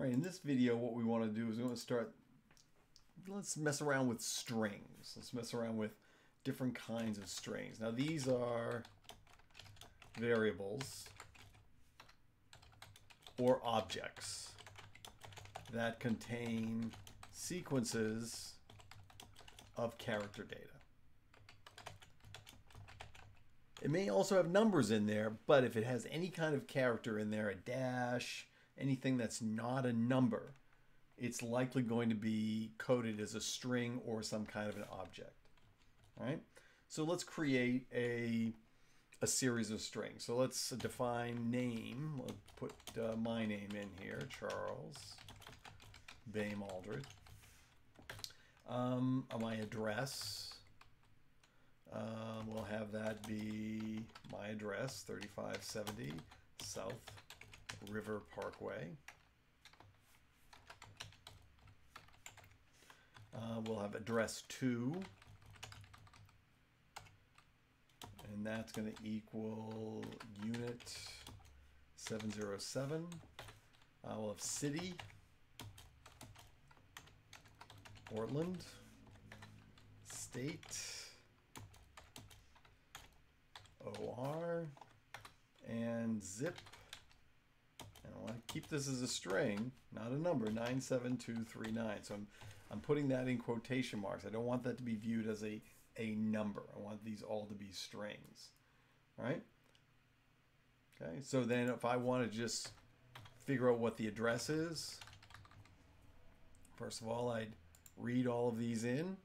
All right, in this video, what we want to do is we want to start, let's mess around with strings. Let's mess around with different kinds of strings. Now, these are variables or objects that contain sequences of character data. It may also have numbers in there, but if it has any kind of character in there, a dash, anything that's not a number, it's likely going to be coded as a string or some kind of an object. All right? So let's create a series of strings. So let's define name. We'll put my name in here, Charles Boehm Aldred. My address. We'll have that be my address, 3570 South River Parkway. We'll have address 2, and that's going to equal unit 707. We'll have city, Portland, state, OR, and zip. And I want to keep this as a string, not a number, 97239. So I'm putting that in quotation marks. I don't want that to be viewed as a number. I want these all to be strings. All right? Okay, so then if I want to just figure out what the address is, first of all, I'd read all of these in.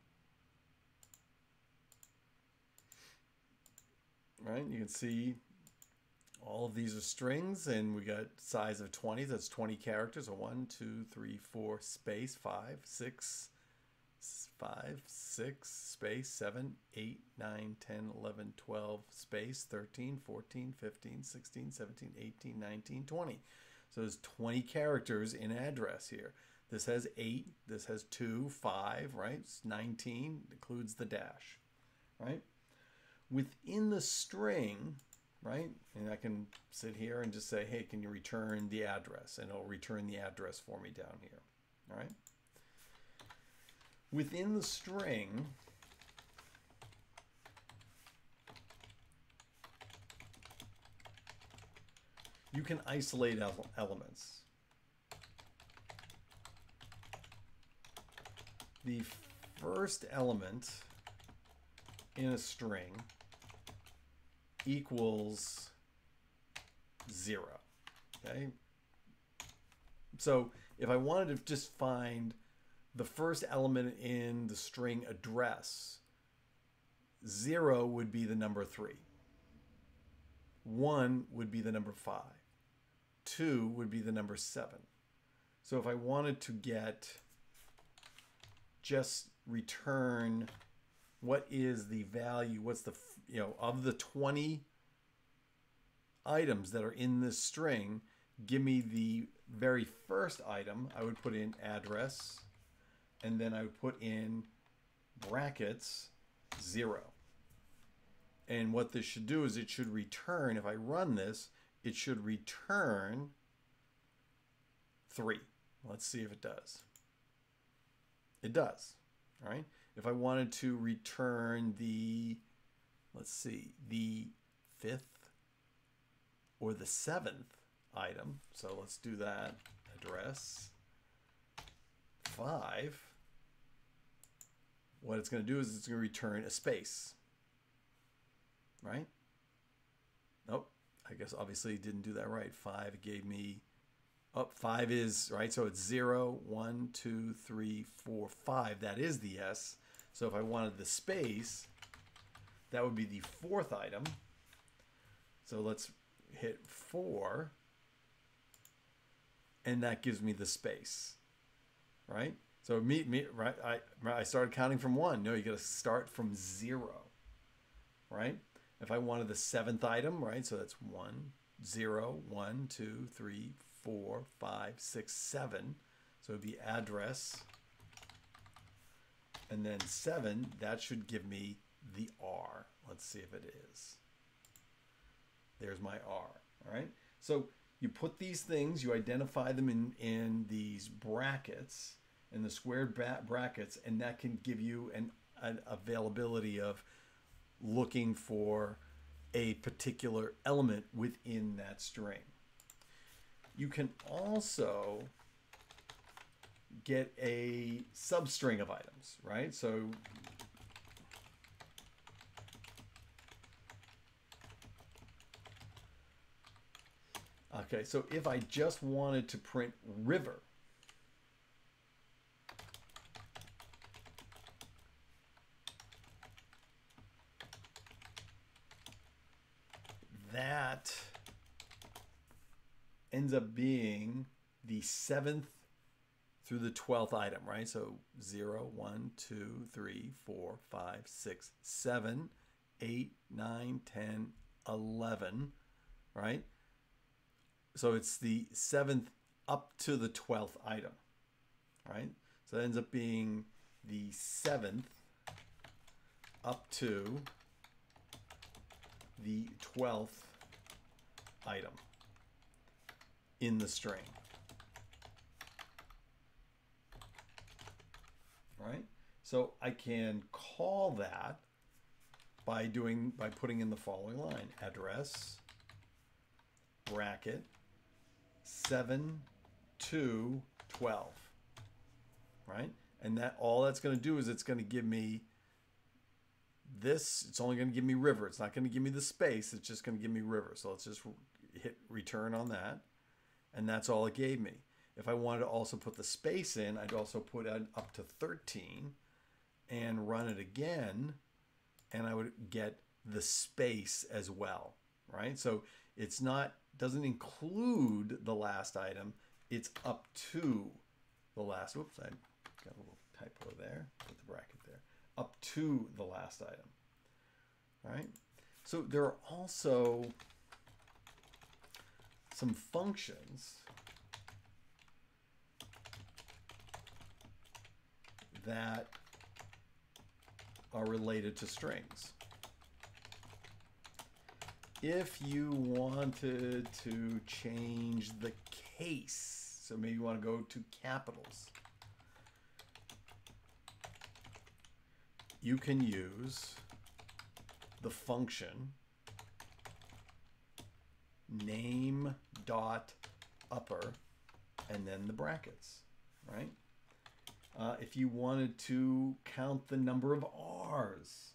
Right, you can see all of these are strings, and we got size of 20. That's 20 characters. So 1, 2, 3, 4, space 5, 6, 5, 6, space 7, 8, 9, 10, 11, 12, space 13, 14, 15, 16, 17, 18, 19, 20. So there's 20 characters in address here. This has 8. This has 2, 5, right? It's 19, includes the dash, right? Within the string, right, and I can sit here and just say, hey, can you return the address? And it'll return the address for me down here, all right? Within the string, you can isolate elements. The first element in a string equals 0, okay? So if I wanted to just find the first element in the string address, 0 would be the number 3. 1 would be the number 5. 2 would be the number 7. So if I wanted to get just return what is the value, what's the, of the 20 items that are in this string, give me the very first item, I would put in address, and then I would put in brackets 0. And what this should do is it should return, if I run this, it should return 3. Let's see if it does. It does, all right? If I wanted to return the, let's see, the 5th or the 7th item, so let's do that, address 5, what it's going to do is it's going to return a space, right? Nope, I guess obviously it didn't do that right. 5 gave me, 5 is, right, so it's 0, 1, 2, 3, 4, 5. That is the S. So if I wanted the space, that would be the 4th item. So let's hit 4, and that gives me the space, right? So right, I started counting from 1. No, you got to start from 0, right? If I wanted the 7th item, right, so that's 1, 0, 1, 2, 3, 4, 5, 6, 7. So it would be address, and then 7, that should give me the R. Let's see if it is. There's my R, all right? So you put these things, you identify them in these brackets, in the squared brackets, and that can give you an availability of looking for a particular element within that string. You can also get a substring of items, right? So okay, so if I just wanted to print river, that ends up being the 7th through the 12th item, right? So 0, 1, 2, 3, 4, 5, 6, 7, 8, 9, 10, 11, right? So it's the 7th up to the 12th item, right? So it ends up being the 7th up to the 12th item in the string, right? So I can call that by putting in the following line: address bracket 7 to 12, right? And that all that's going to do is it's going to give me this. It's only going to give me river. It's not going to give me the space. It's just going to give me river. So let's just hit return on that. And that's all it gave me. If I wanted to also put the space in, I'd also put it up to 13 and run it again, and I would get the space as well, right? So it's not, doesn't include the last item. It's up to the last, whoops, I got a little typo there, put the bracket there, up to the last item, right? So there are also some functions that are related to strings. If you wanted to change the case, so maybe you want to go to capitals, you can use the function name.upper and then the brackets, right? If you wanted to count the number of R's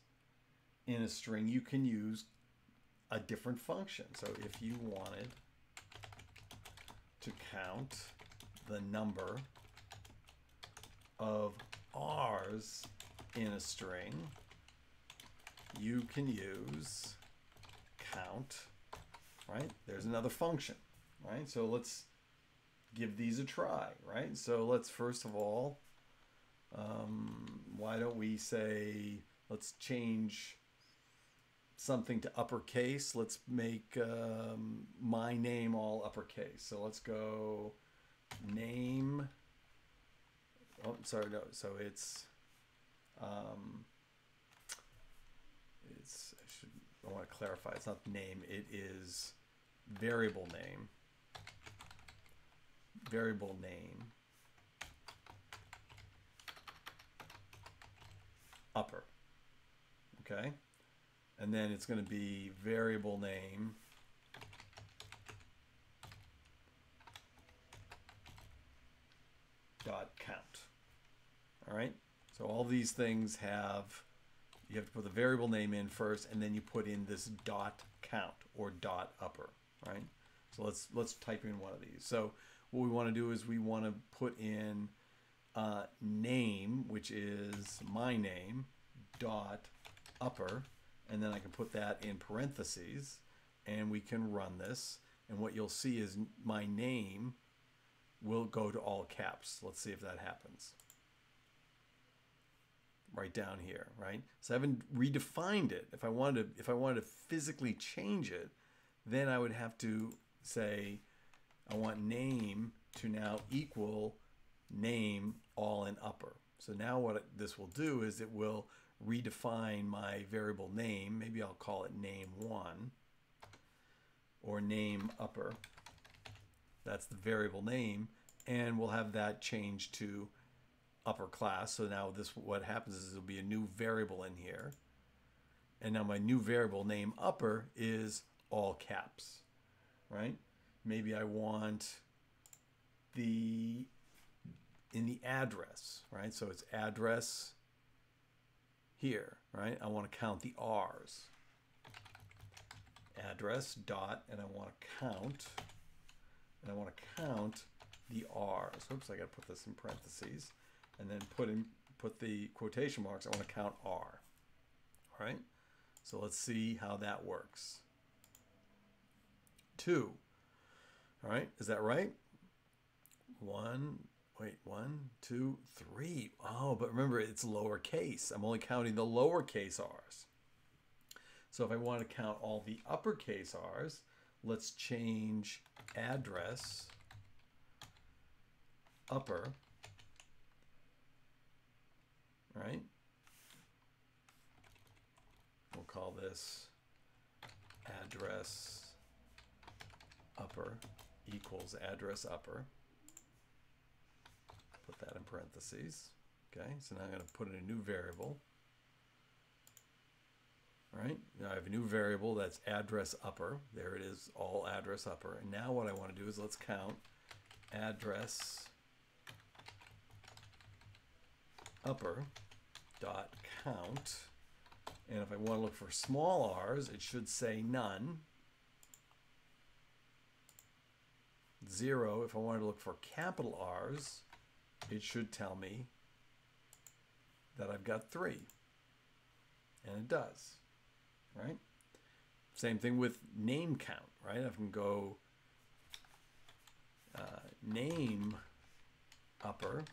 in a string, you can use a different function. So if you wanted to count the number of R's in a string, you can use count, right? There's another function, right? So let's give these a try, right? So let's first of all, why don't we say, let's change something to uppercase. Let's make my name all uppercase. So let's go name. Oh, sorry, no. So it's I want to clarify. It's not name. It is variable name. Variable name. Upper. Okay. And then it's going to be variable name dot count. All right. So all these things have, you have to put the variable name in first, and then you put in this dot count or dot upper, right? So let's type in one of these. So what we want to do is we want to put in name, which is my name, dot upper, and then I can put that in parentheses, and we can run this. And what you'll see is my name will go to all caps. Let's see if that happens. Right down here, right? So I haven't redefined it. If I wanted to physically change it, then I would have to say I want name to now equal name all in upper. So now what this will do is it will redefine my variable name. Maybe I'll call it name1 or name upper. That's the variable name. And we'll have that changed to upper class. So now this, what happens is there'll be a new variable in here. And now my new variable name upper is all caps, right? Maybe I want in the address, right? So it's address here, right? I want to count the R's. Address dot, and I want to count, the R's. Oops, I got to put this in parentheses, and then put the quotation marks. I want to count R. All right. So let's see how that works. 2. All right, is that right? 1, 2, 3. Oh, but remember, it's lowercase. I'm only counting the lowercase r's. So if I want to count all the uppercase r's, let's change address upper, right? We'll call this address upper equals address upper. Put that in parentheses. Okay, so now I'm going to put in a new variable. All right, now I have a new variable that's address upper. There it is, all address upper. And now what I want to do is let's count address upper dot count. And if I want to look for small r's, it should say none. 0, if I wanted to look for capital R's, it should tell me that I've got 3. And it does, right? Same thing with name count, right? I can go name upper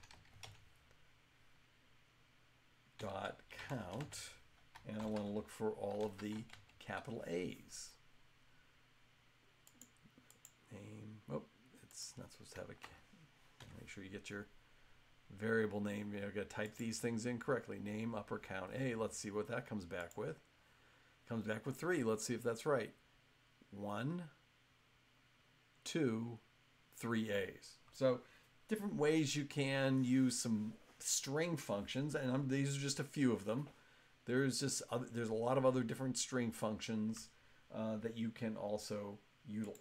dot count, and I want to look for all of the capital A's. Name, oh, it's not supposed to have a, make sure you get your variable name. You got to type these things in correctly. Name upper count A. Let's see what that comes back with. Comes back with 3. Let's see if that's right. 1, 2, 3 A's. So different ways you can use some string functions, and these are just a few of them. There's a lot of other different string functions that you can also utilize.